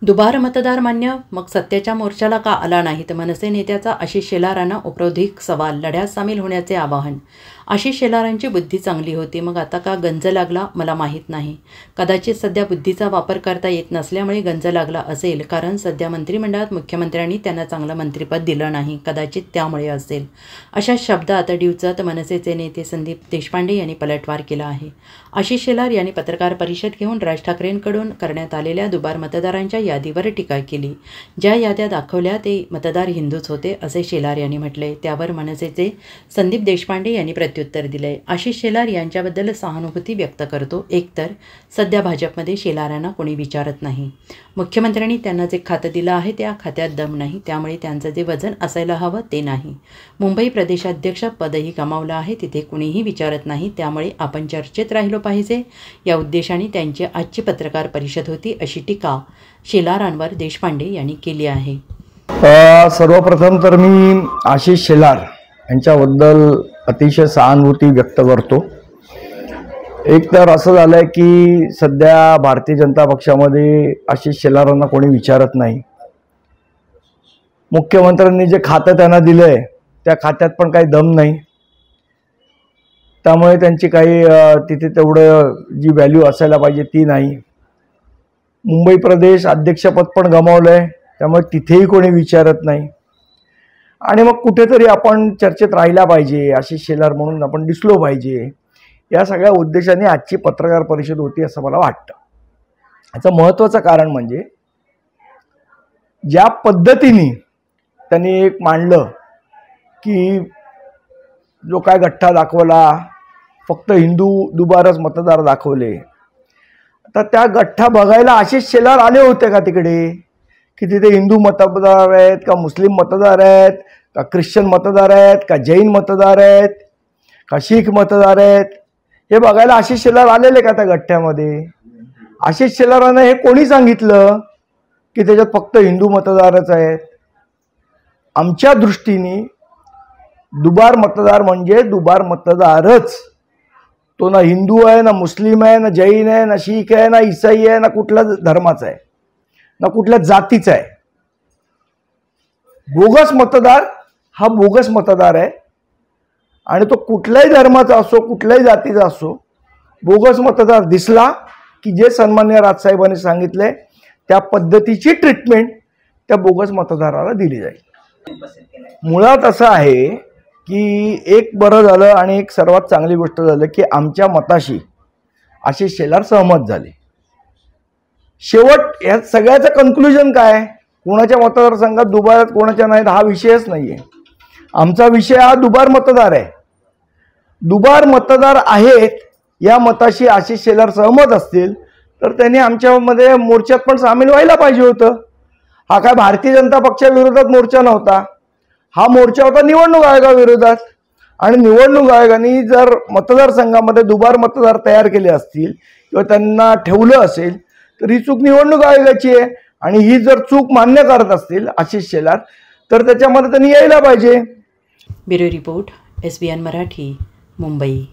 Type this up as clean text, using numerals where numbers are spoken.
दुबार मतदार मान्य, मग सत्याच्या मोर्चाला का आला नाही? तर मनसे नेत्याचा आशिष शेलारांना उपरोधिक सवाल, लढ्यात सामील होण्याचे आवाहन. आशिष शेलारांची बुद्धी चांगली होती, मग आता का गंज लागला मला माहीत नाही. कदाचित सध्या बुद्धीचा वापर करता येत नसल्यामुळे गंज लागला असेल, कारण सध्या मंत्रिमंडळात मुख्यमंत्र्यांनी त्यांना चांगलं मंत्रिपद दिलं नाही, कदाचित त्यामुळे असेल. अशा शब्दात डिवचत मनसेचे नेते संदीप देशपांडे यांनी पलटवार केला आहे. आशिष शेलार यांनी पत्रकार परिषद घेऊन राज ठाकरेंकडून करण्यात आलेल्या दुबार मतदारांच्या यादीवर टीका केली. ज्या याद्या दाखवल्या ते मतदार हिंदूच होते असे शेलार यांनी म्हटले. त्यावर मनसेचे संदीप देशपांडे यांनी प्रत्युत्तर दिले. आशिष शेलार यांच्याबद्दल सहानुभूती व्यक्त करतो. एकतर सध्या भाजपमध्ये शेलारांना कोणी विचारत नाही. मुख्यमंत्र्यांनी त्यांना जे खातं दिलं आहे त्या खात्यात दम नाही, त्यामुळे त्यांचं जे वजन असायला हवं ते नाही. मुंबई प्रदेशाध्यक्ष पदही गमावलं आहे, तिथे कुणीही विचारत नाही, त्यामुळे आपण चर्चेत राहिलो पाहिजे या उद्देशाने त्यांची आजची पत्रकार परिषद होती, अशी टीका शेलारांवर देशपांडे यांनी केली आहे. सर्वप्रथम तर मी आशिष शेलार यांच्याबद्दल अतिशय सहानुभूती व्यक्त करतो. एक तर असं झालंय की सध्या भारतीय जनता पक्षामध्ये आशिष शेलारांना कोणी विचारत नाही. मुख्यमंत्र्यांनी जे खातं त्यांना दिलंय त्या खात्यात पण काही दम नाही, त्यामुळे त्यांची काही तिथे तेवढं जी व्हॅल्यू असायला पाहिजे ती नाही. मुंबई प्रदेश अध्यक्षपद पण गमावलंय, त्यामुळे तिथेही कोणी विचारत नाही. आणि मग कुठेतरी आपण चर्चेत राहिला पाहिजे, आशिष शेलार म्हणून आपण दिसलो पाहिजे, या सगळ्या उद्देशाने आजची पत्रकार परिषद होती असं मला वाटतं. याचं महत्त्वाचं कारण म्हणजे ज्या पद्धतीने त्यांनी एक मांडलं की जो काय गठ्ठा दाखवला, फक्त हिंदू दुबारच मतदार दाखवले. तर त्या गठ्ठा बघायला आशिष शेलार आले होते का तिकडे, की तिथे हिंदू मतदार आहेत का, मुस्लिम मतदार आहेत का, ख्रिश्चन मतदार आहेत का, जैन मतदार आहेत का, शीख मतदार आहेत, हे बघायला आशिष शेलार आलेले का त्या गठ्ठ्यामध्ये? आशिष शेलारांना हे कोणी सांगितलं की त्याच्यात फक्त हिंदू मतदारच आहेत? आमच्या दृष्टीने दुबार मतदार म्हणजे दुबार मतदारच. तो ना हिंदू आहे, ना मुस्लिम आहे, ना जैन आहे, ना शीख आहे, ना ईसाई आहे, ना कुठल्या धर्माचा आहे, ना कुठल्या जातीचा आहे. बोगस मतदार हा बोगस मतदार आहे, आणि तो कुठल्याही धर्माचा असो, कुठल्याही जातीचा असो, बोगस मतदार दिसला की जे सन्माननीय राजसाहेबांनी सांगितले त्या पद्धतीची ट्रीटमेंट त्या बोगस मतदाराला दिली जाईल. मुळात असं आहे की एक बरं झालं आणि एक सर्वात चांगली गोष्ट झाली की आमच्या मताशी आशिष शेलार सहमत झाले. शेवट या सगळ्याचं कन्क्लुजन काय? कोणाच्या मतदारसंघात दुबार आहेत कोणाच्या नाहीत हा विषयच नाहीये. आमचा विषय हा दुबार मतदार आहे. दुबार मतदार आहेत या मताशी आशिष शेलार सहमत असतील तर त्यांनी आमच्यामध्ये मोर्चात पण सामील व्हायला पाहिजे होतं. हा काय भारतीय जनता पक्षाविरोधात मोर्चा नव्हता, हा मोर्चा होता निवडणूक आयोगाविरोधात. आणि निवडणूक आयोगाने जर मतदारसंघामध्ये दुबार मतदार तयार केले असतील किंवा त्यांना ठेवलं असेल तर ही चूक निवडणूक आयोगाची आहे. आणि ही जर चूक मान्य करत असतील आशिष शेलार तर त्याच्यामध्ये त्यांनी यायला पाहिजे. Bureau report, SBN Marathi, Mumbai.